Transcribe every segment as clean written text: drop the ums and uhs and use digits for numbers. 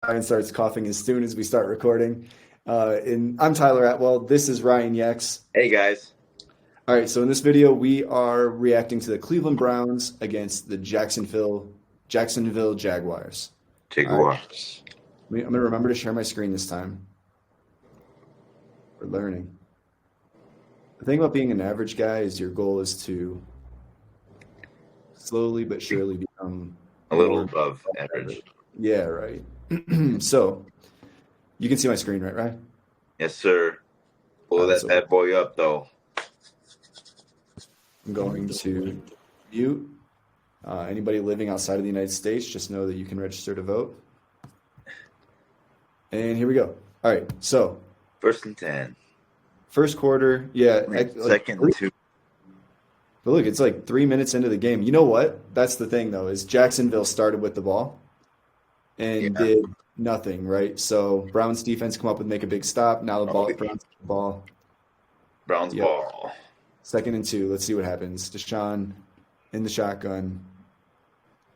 Ryan starts coughing as soon as we start recording. And I'm Tyler Atwell. This is Ryan Yex. Hey guys. All right, so in this video, we are reacting to the Cleveland Browns against the Jacksonville Jaguars. All right, Jaguars. I'm gonna remember to share my screen this time. We're learning. The thing about being an average guy is your goal is to slowly but surely become A little more above average. average. Yeah, right. So you can see my screen, right? Yes, sir. Pull All right, that so bad boy up though. I'm going to mute. Anybody living outside of the United States, just know that you can register to vote. And here we go. All right, so 1st and 10. first quarter, yeah. Second and 2. But look, it's like 3 minutes into the game. You know what? That's the thing, though, is Jacksonville started with the ball and Yeah. did nothing, right? So Browns defense come up and make a big stop. Now the Oh, Browns get the ball. Browns Yep. ball. 2nd and 2. Let's see what happens. Deshaun in the shotgun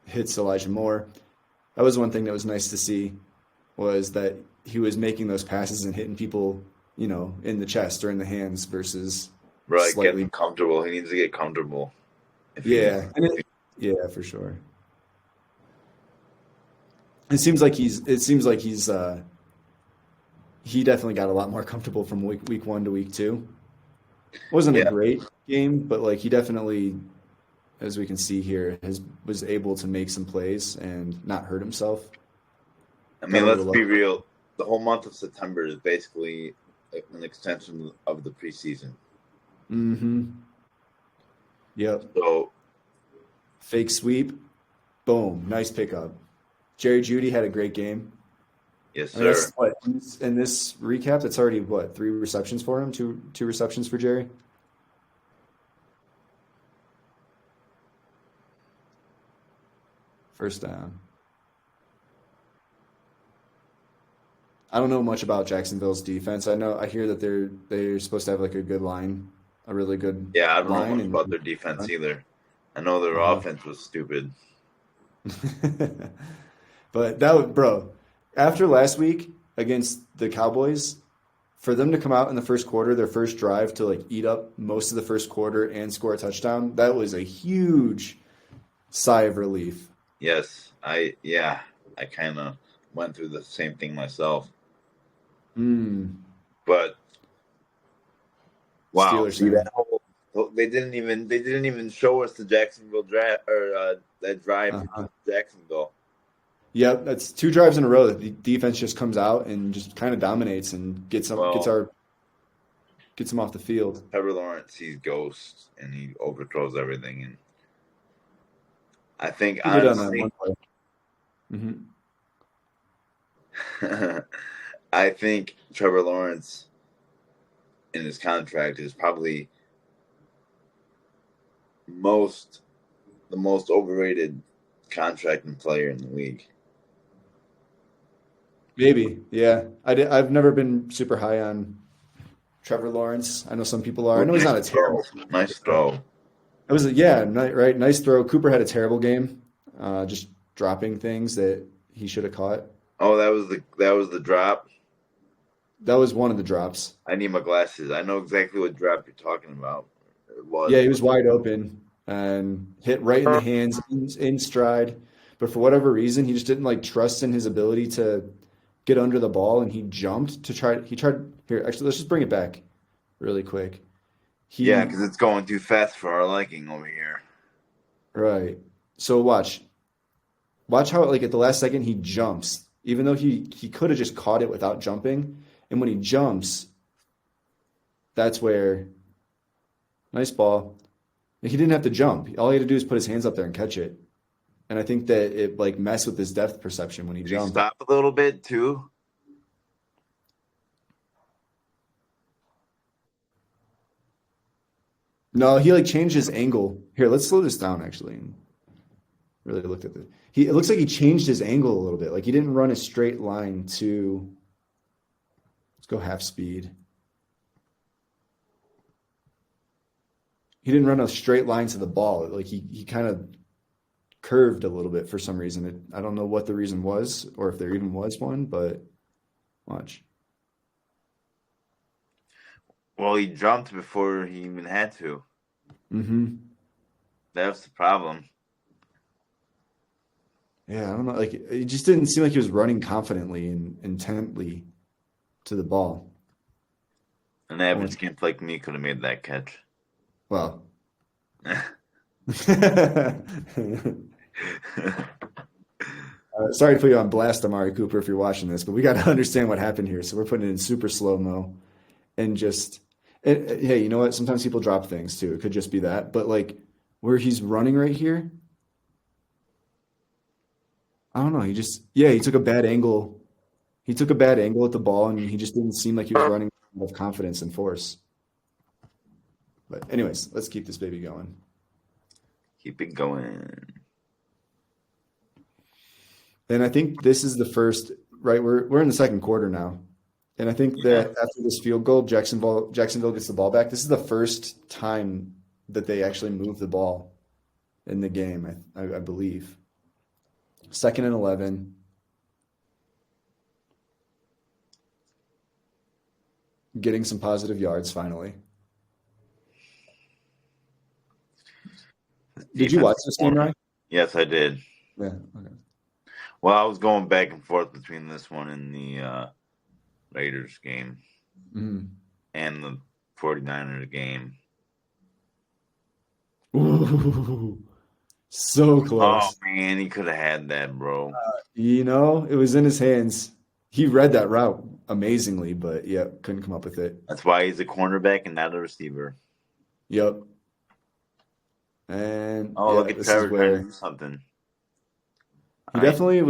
hits Elijah Moore. That was one thing that was nice to see, was that he was making those passes and hitting people, in the chest or in the hands versus Right, slightly. getting comfortable. He needs to get comfortable. Yeah, yeah, for sure. It seems like he definitely got a lot more comfortable from week 1 to week 2. Wasn't a Yeah. great game, but like he definitely, as we can see here, was able to make some plays and not hurt himself. I mean, Got a let's little be real. The whole month of September is basically an extension of the preseason. Mm-hmm. Yep. So, Fake sweep. Boom. Nice pickup. Jerry Jeudy had a great game. yes, I mean, sir. that's what in this recap. That's already 3 receptions for him. Two receptions for Jerry. First down. I don't know much about Jacksonville's defense. I hear that they're supposed to have like a good line, a really good Yeah, I don't know line, much about and their defense either. I know their uh-huh. offense was stupid. But bro, after last week against the Cowboys, for them to come out in the first quarter, their first drive to like eat up most of the first quarter and score a touchdown, that was a huge sigh of relief. Yes, I kind of went through the same thing myself. Mm, But wow, Steelers see fan. that whole they didn't even show us the Jacksonville draft or that drive for Uh-huh. Jacksonville. Yep, that's 2 drives in a row that the defense just comes out and just kind of dominates and gets them Well, off the field. Trevor Lawrence sees ghosts and he overthrows everything, and I think He did on that honestly, one play. Hmm. I think Trevor Lawrence in his contract is probably the most overrated contract and player in the league. Maybe, yeah. I've never been super high on Trevor Lawrence. I know some people are. I Well, know he's not a terrible. nice throw. It was right. Nice throw. Cooper had a terrible game, just dropping things that he should have caught. Oh, that was the drop. That was one of the drops. I need my glasses. I know exactly what drop you're talking about. It was. Yeah, he was wide open and hit right in the hands in stride. But for whatever reason, he just didn't like trust in his ability to get under the ball, and he jumped to try. He tried here. Actually, let's just bring it back really quick. Yeah, He because it's going too fast for our liking over here. right. So watch how like at the last second he jumps, even though he could have just caught it without jumping. And when he jumps, that's where nice ball. He didn't have to jump. All he had to do is put his hands up there and catch it. And I think that it like messed with his depth perception when he Did he jumped. stop a little bit too? No, he like changed his angle. Here, let's slow this down actually and really looked at it. It looks like he changed his angle a little bit. Like he didn't run a straight line to let's go half speed. He didn't run a straight line to the ball. Like he kind of curved a little bit for some reason. I don't know what the reason was or if there even was one, but watch. Well, he jumped before he even had to. Mm-hmm. That's the problem. Yeah, I don't know. Like it just didn't seem like he was running confidently and intently to the ball. An average skimp like me could have made that catch. Well. Sorry to put you on blast, Amari Cooper, if you're watching this, but we got to understand what happened here. So we're putting it in super slow-mo and just, hey, you know what? Sometimes people drop things too. It could just be that. But like where he's running right here, I don't know. He took a bad angle. He took a bad angle at the ball and he just didn't seem like he was running with confidence and force. But anyways, let's keep this baby going. Keep it going. And I think this is the first, right? We're in the second quarter now. And I think that after this field goal, Jacksonville gets the ball back. This is the first time that they actually move the ball in the game, I believe. 2nd and 11. Getting some positive yards finally. Did you watch this game, Ryan? Yes, I did. Yeah. Okay. Well, I was going back and forth between this one and the Raiders game and the 49ers game. Ooh, so close. Oh, man, he could have had that, bro. It was in his hands. He read that route amazingly, but yeah, couldn't come up with it. That's why he's a cornerback and not a receiver. Yep. And look at Trevor trying to do something. He definitely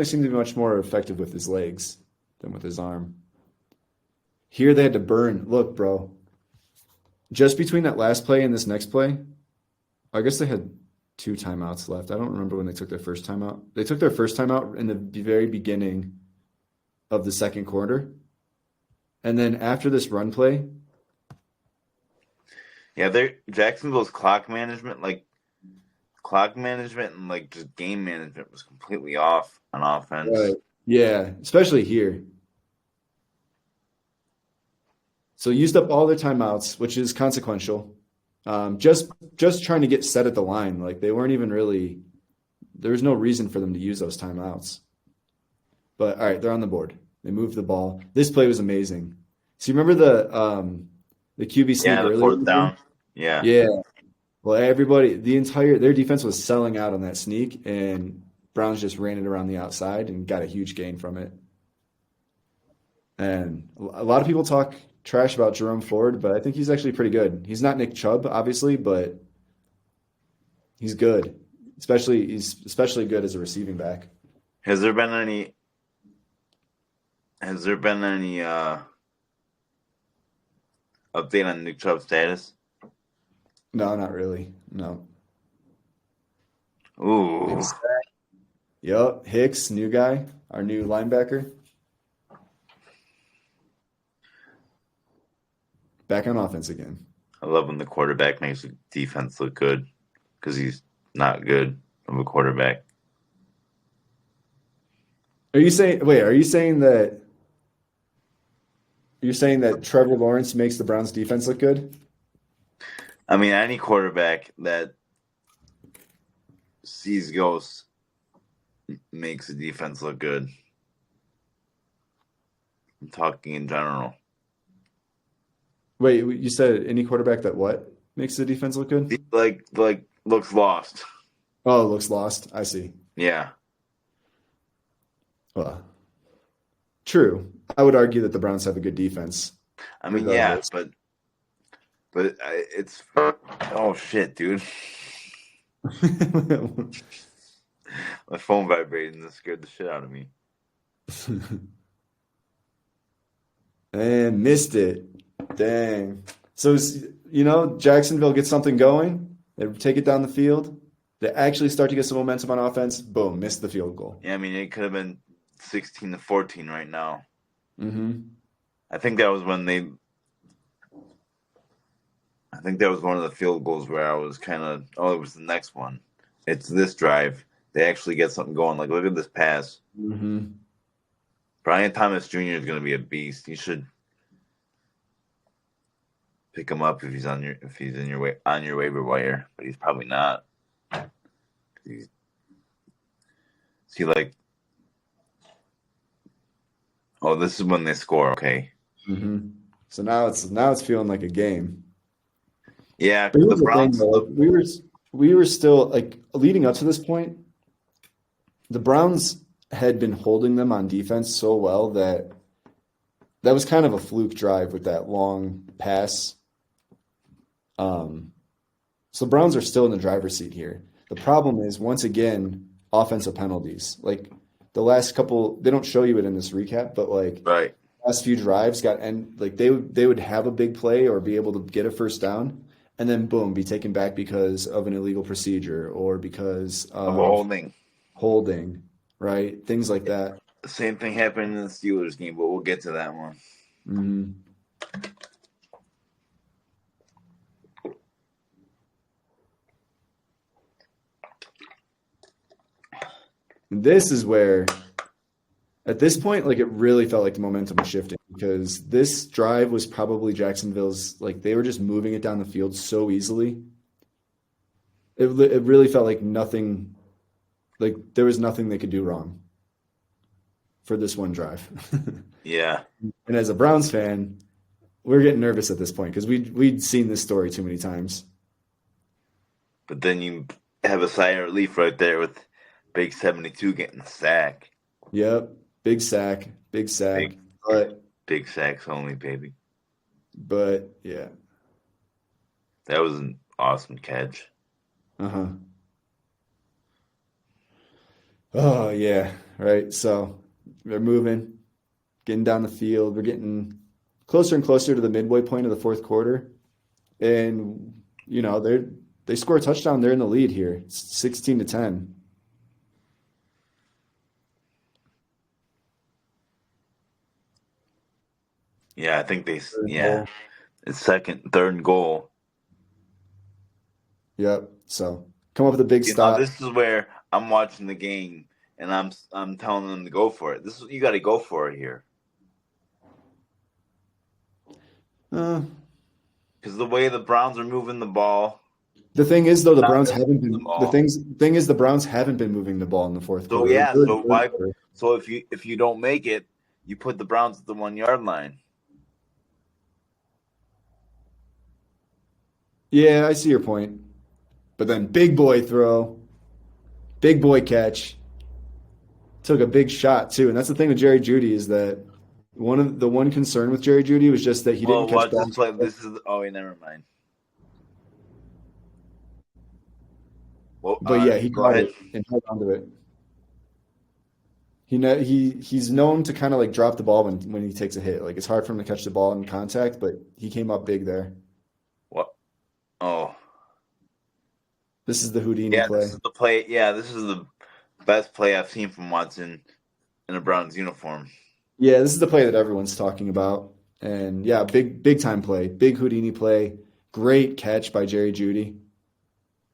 seemed to be much more effective with his legs than with his arm. Here they had to burn. Look, bro. Just between that last play and this next play, I guess they had 2 timeouts left. I don't remember when they took their first timeout. They took their first timeout in the very beginning of the second quarter. And then after this run play. Yeah, Jacksonville's clock management and like just game management was completely off on offense. Right. Yeah, especially here. So used up all their timeouts, which is consequential. Just trying to get set at the line. Like they weren't even really there was no reason for them to use those timeouts. But all right, they're on the board. They moved the ball. This play was amazing. So you remember the QB sneak the earlier? 4th down. Yeah. Yeah. Well, their defense was selling out on that sneak, and Browns just ran it around the outside and got a huge gain from it. And a lot of people talk trash about Jerome Ford, but I think he's actually pretty good. He's not Nick Chubb, obviously, but he's good. He's especially good as a receiving back. Has there been any update on Nick Chubb's status? No, not really. No. Ooh. Yep. Hicks, new guy, our new linebacker. Back on offense again. I love when the quarterback makes the defense look good because he's not good of a quarterback. Are you saying that Trevor Lawrence makes the Browns defense look good? I mean, any quarterback that sees ghosts makes the defense look good. I'm talking in general. Wait, you said any quarterback that what makes the defense look good? Like looks lost. Oh, looks lost. I see. Yeah. Well, true. I would argue that the Browns have a good defense. I mean, yeah, but it's oh shit, dude. My phone vibrated and that scared the shit out of me. And missed it. Dang. So, Jacksonville gets something going. They take it down the field. They actually start to get some momentum on offense. Boom, missed the field goal. Yeah, I mean, it could have been 16-14 right now. Mm-hmm. I think that was one of the field goals where I was kind of, it was the next one. It's this drive. They actually get something going. Like, look at this pass. Mm-hmm. Brian Thomas Jr. is going to be a beast. You should pick him up if he's in your way on your waiver wire, but he's probably not. See, like, oh, this is when they score. Okay, Mm-hmm. So now it's feeling like a game. yeah, But the here's the thing, Browns. though. Like, we were still like leading up to this point, the Browns had been holding them on defense so well that was kind of a fluke drive with that long pass. So the Browns are still in the driver's seat here. The problem is, once again, offensive penalties. Like the last couple, they don't show you it in this recap, but like Right. last few drives like they would have a big play or be able to get a first down, and then boom, be taken back because of an illegal procedure or because Of of holding. holding, right? Things like that. The same thing happened in the Steelers game, but we'll get to that one. Mm-hmm. This is where, at this point, like it really felt like the momentum was shifting because this drive was probably Jacksonville's, like they were just moving it down the field so easily. It really felt like nothing, like there was nothing they could do wrong for this one drive. Yeah. And as a Browns fan, we're getting nervous at this point because we'd seen this story too many times. But then you have a sigh of relief right there with Big 72 getting the sack. Yep, big sack, Big sacks only, baby. but yeah, That was an awesome catch. uh-huh. Oh yeah, right. So they're moving, getting down the field. We're getting closer and closer to the midway point of the fourth quarter, and they score a touchdown. They're in the lead here. It's 16-10. Yeah, I think Third goal. it's third and goal. Yep. So come up with a big You know, stop. this is where I'm watching the game and I'm telling them to go for it. This is you got to go for it here. Uh, Because the way the Browns are moving the ball, the thing is, though, the not Browns really haven't moving the been. The ball. thing is, the Browns haven't been moving the ball in the fourth So quarter. yeah, Third- so third why? quarter. So if you don't make it, you put the Browns at the 1 yard line. Yeah, I see your point. But then big boy throw, big boy catch. Took a big shot too, and that's the thing with Jerry Jeudy is that one concern with Jerry Jeudy was just that he didn't Well, catch watch this balls. play. This is wait, never mind. Well, But yeah, he go caught ahead. it and held onto it. He's known to kind of like drop the ball when he takes a hit. Like it's hard for him to catch the ball in contact, but he came up big there. What? Oh, This is the Houdini yeah. play. This is the play. Yeah, this is the best play I've seen from Watson in a Browns uniform. Yeah, this is the play that everyone's talking about. And yeah, big time play, big Houdini play, great catch by Jerry Jeudy.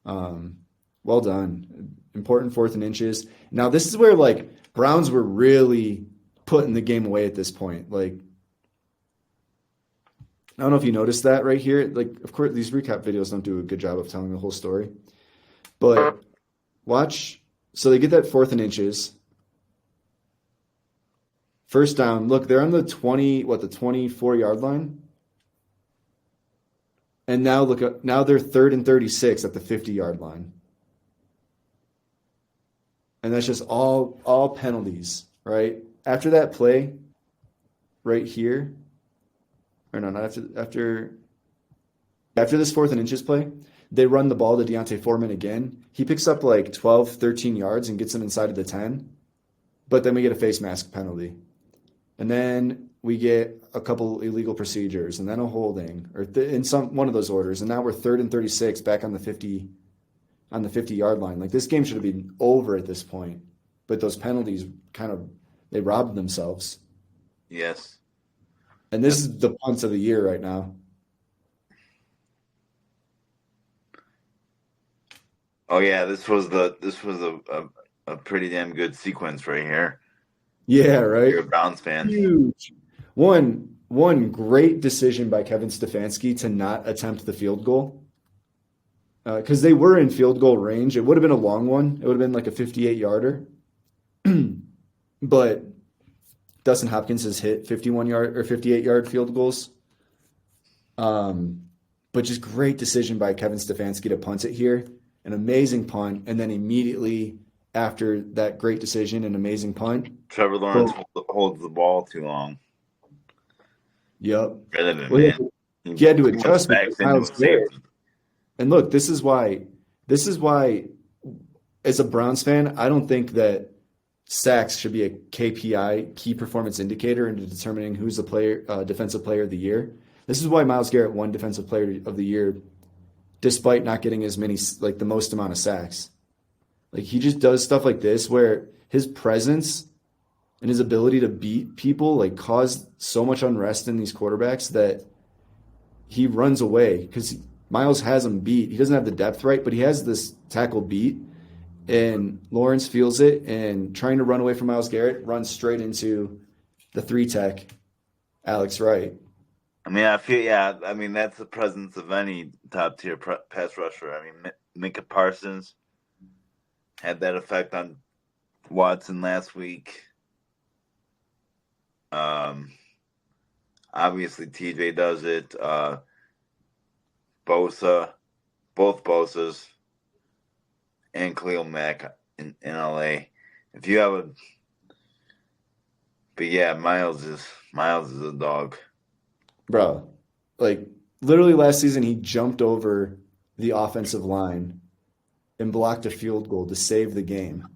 Well done. Important fourth and inches. Now this is where like Browns were really putting the game away at this point. Like I don't know if you noticed that right here. Like of course these recap videos don't do a good job of telling the whole story. But watch. So they get that fourth and inches. First down. Look, they're on the 24-yard line. And now now they're 3rd and 36 at the 50-yard line. And that's just all penalties, right? After that play right here, or no, not after this fourth and inches play, they run the ball to Deontay Foreman again. He picks up like 12, 13 yards and gets them inside of the 10. But then we get a face mask penalty. And then we get a couple illegal procedures and then a holding or in one of those orders. And now we're 3rd and 36 back on the 50-yard line. Like this game should have been over at this point. But those penalties they robbed themselves. Yes. And this is the punts of the year right now. Oh yeah, this was a pretty damn good sequence right here. Yeah, You're right. a Browns fan. Huge. One great decision by Kevin Stefanski to not attempt the field goal because they were in field goal range. It would have been a long one. It would have been like a 58 yarder, but Dustin Hopkins has hit 51 yard or 58-yard field goals. Um, but just great decision by Kevin Stefanski to punt it here. An amazing punt, and then immediately after that great decision, an amazing punt. Trevor Lawrence Boom. holds the ball too long. Yep. Relevant, Well, man. he had to Pretty much adjust because backs into Miles a Garrett. safety. And look, this is why, as a Browns fan, I don't think that sacks should be a KPI, key performance indicator, into determining who's the player, defensive player of the year. This is why Miles Garrett won defensive player of the year, despite not getting as many, like the most amount of sacks. Like he just does stuff like this where his presence and his ability to beat people like caused so much unrest in these quarterbacks that he runs away because Miles has him beat. He doesn't have the depth right, but he has this tackle beat, and Lawrence feels it and trying to run away from Miles Garrett runs straight into the three tech, Alex Wright. I mean, I feel yeah. I mean, that's the presence of any top tier pass rusher. I mean, Micah Parsons had that effect on Watson last week. Obviously TJ does it. Bosa, both Bosas, and Khalil Mack in LA. If you have a, but yeah, Miles is a dog. Bro, like literally last season, he jumped over the offensive line and blocked a field goal to save the game.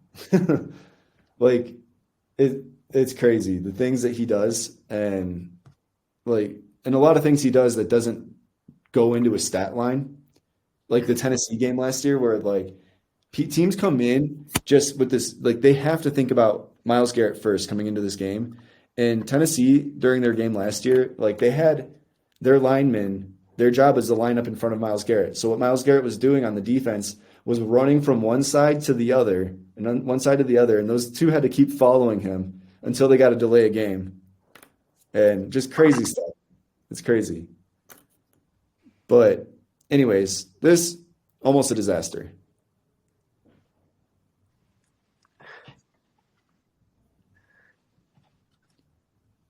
Like it's crazy the things that he does, and like and a lot of things he does that doesn't go into a stat line, like the Tennessee game last year, where like teams come in just with this, like they have to think about Miles Garrett first coming into this game. And Tennessee during their game last year, like they had their linemen, their job is to line up in front of Miles Garrett. So what Miles Garrett was doing on the defense was running from one side to the other and on one side to the other, and those two had to keep following him until they got to delay a game. And just crazy stuff. It's crazy. But anyways, this almost a disaster.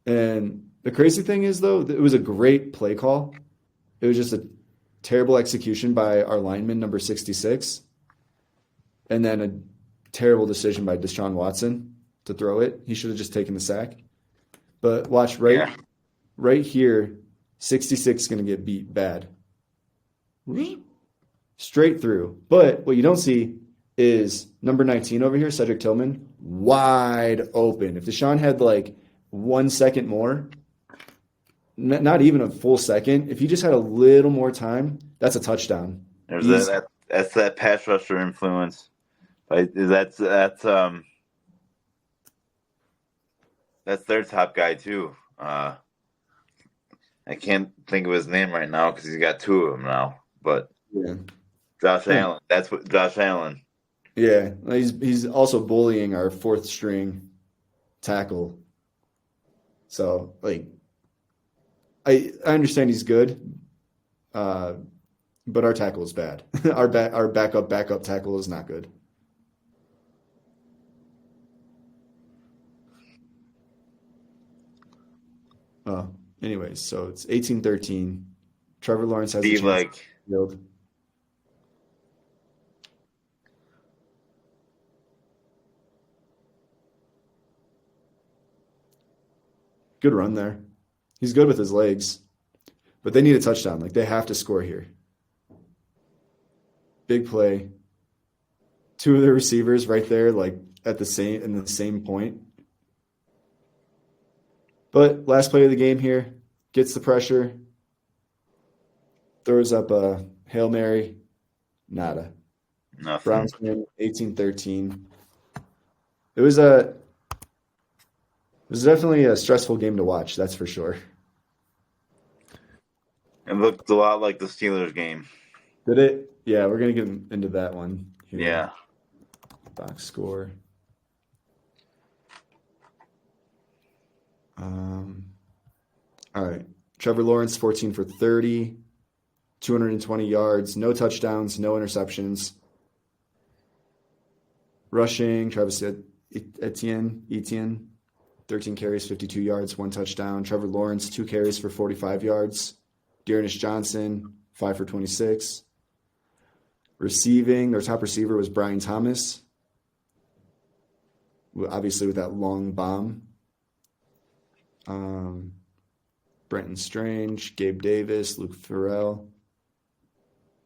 And the crazy thing is, though, it was a great play call. It was just a terrible execution by our lineman, number 66, and then a terrible decision by Deshaun Watson to throw it. He should have just taken the sack. But watch Yeah, right here, 66 is going to get beat bad. Straight through. But what you don't see is number 19 over here, Cedric Tillman, wide open. If Deshaun had like 1 second more, not even a full second, if he just had a little more time, that's a touchdown. there's Easy. that's that pass rusher influence. Like that's their top guy too. I can't think of his name right now because he's got two of them now. But Yeah. Josh Allen, that's what Josh Allen. Yeah. He's also bullying our fourth string tackle. So like I understand he's good, but our tackle is bad. Our backup tackle is not good. Anyways, so it's 18-13. Trevor Lawrence has a Steve, chance to like, field. Good run there. He's good with his legs, but they need a touchdown. Like they have to score here. Big play. Two of the receivers right there, like at the same point. But last play of the game here, gets the pressure, throws up a Hail Mary, nada. nothing. Browns win 18-13. It was definitely a stressful game to watch, that's for sure. It looked a lot like the Steelers game. Did it? Yeah, we're gonna get into that one here. Yeah. Box score. All right. Trevor Lawrence, 14 for 30, 220 yards, no touchdowns, no interceptions. Rushing, Travis Etienne, 13 carries, 52 yards, 1 touchdown. Trevor Lawrence, 2 carries for 45 yards. Dearness Johnson, 5 for 26. Receiving, their top receiver was Brian Thomas, obviously with that long bomb. Brenton Strange, Gabe Davis, Luke Farrell.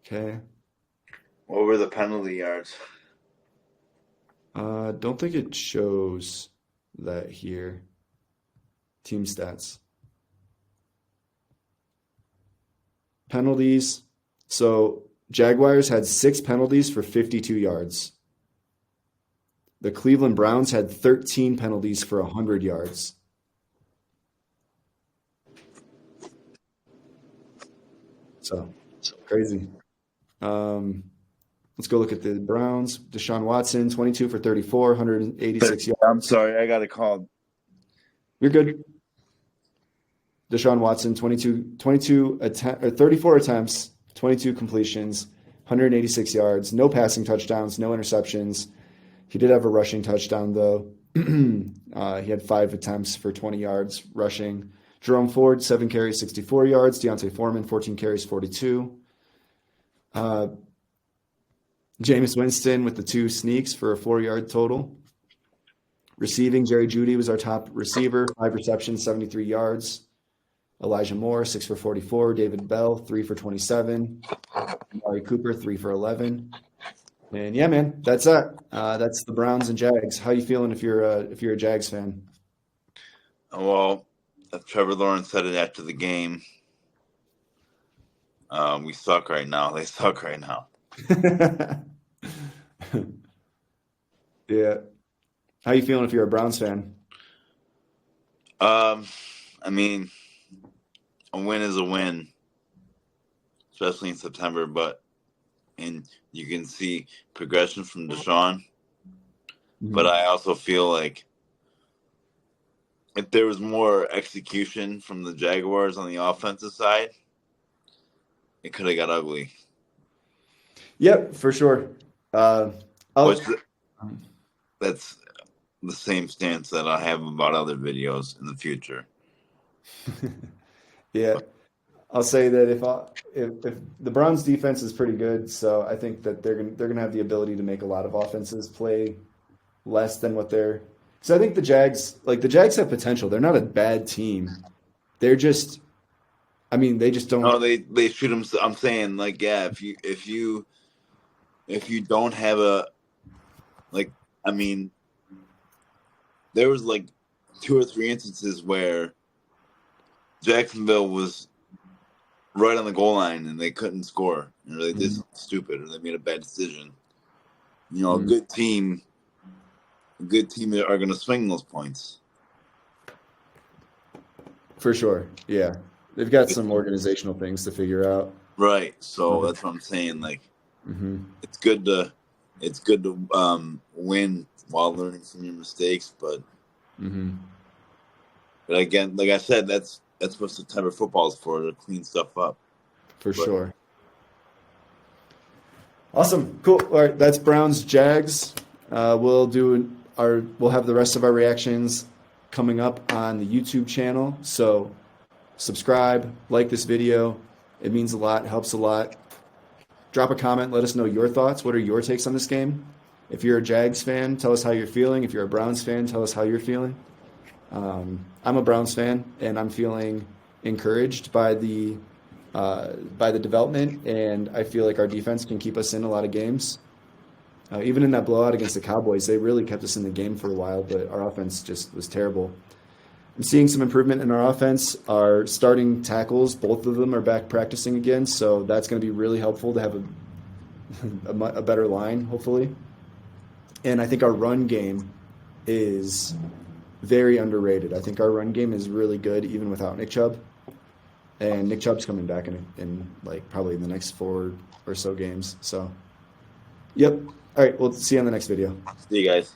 Okay. What were the penalty yards? Don't think it shows that here. Team stats. Penalties. So Jaguars had 6 penalties for 52 yards. The Cleveland Browns had 13 penalties for 100 yards. So crazy. Let's go look at the Browns. Deshaun Watson, 22 for 34, 186 yards. I'm sorry, I got a call. You're good. Deshaun Watson, 34 attempts, 22 completions, 186 yards, no passing touchdowns, no interceptions. He did have a rushing touchdown, though. He had 5 attempts for 20 yards rushing. Jerome Ford, 7 carries, 64 yards. Deontay Foreman, 14 carries, 42. Jameis Winston with the 2 sneaks for a 4-yard total. Receiving, Jerry Jeudy was our top receiver, 5 receptions, 73 yards. Elijah Moore, 6 for 44. David Bell, 3 for 27. Amari Cooper, 3 for 11. And yeah, man, that's it. That's the Browns and Jags. How you feeling if you're a Jags fan? Well, Trevor Lawrence said it after the game. We suck right now. They suck right now. Yeah. How you feeling if you're a Browns fan? I mean, a win is a win, especially in September. And you can see progression from Deshaun. Mm-hmm. But I also feel like if there was more execution from the Jaguars on the offensive side, it could have got ugly. Yep, for sure. That's the same stance that I have about other videos in the future. Yeah, I'll say that if the Browns defense is pretty good, so I think that they're gonna have the ability to make a lot of offenses play less than what they're. So I think the Jags have potential. They're not a bad team. They're just, I mean, they just don't. No, they shoot them. I'm saying, like, yeah, if you don't have a, like, I mean, there was like 2 or 3 instances where Jacksonville was right on the goal line and they couldn't score, or they did something stupid, or they made a bad decision. You know, a good team are going to swing those points. For sure, yeah. They've got some organizational things to figure out. Right. So that's what I'm saying. Like, it's good to win while learning from your mistakes, but again, like I said, that's what September football is for, to clean stuff up. For sure. Awesome. Cool. All right, that's Browns Jags. We'll have the rest of our reactions coming up on the YouTube channel. So subscribe, like this video. It means a lot, helps a lot. Drop a comment, let us know your thoughts. What are your takes on this game? If you're a Jags fan, tell us how you're feeling. If you're a Browns fan, tell us how you're feeling. I'm a Browns fan, and I'm feeling encouraged by the development, and I feel like our defense can keep us in a lot of games. Even in that blowout against the Cowboys, they really kept us in the game for a while, but our offense just was terrible. I'm seeing some improvement in our offense. Our starting tackles, both of them are back practicing again, so that's going to be really helpful to have a better line, hopefully. And I think our run game is very underrated. I think our run game is really good, even without Nick Chubb. And Nick Chubb's coming back in like probably the next 4 or so games. So, yep. All right, we'll see you on the next video. See you guys.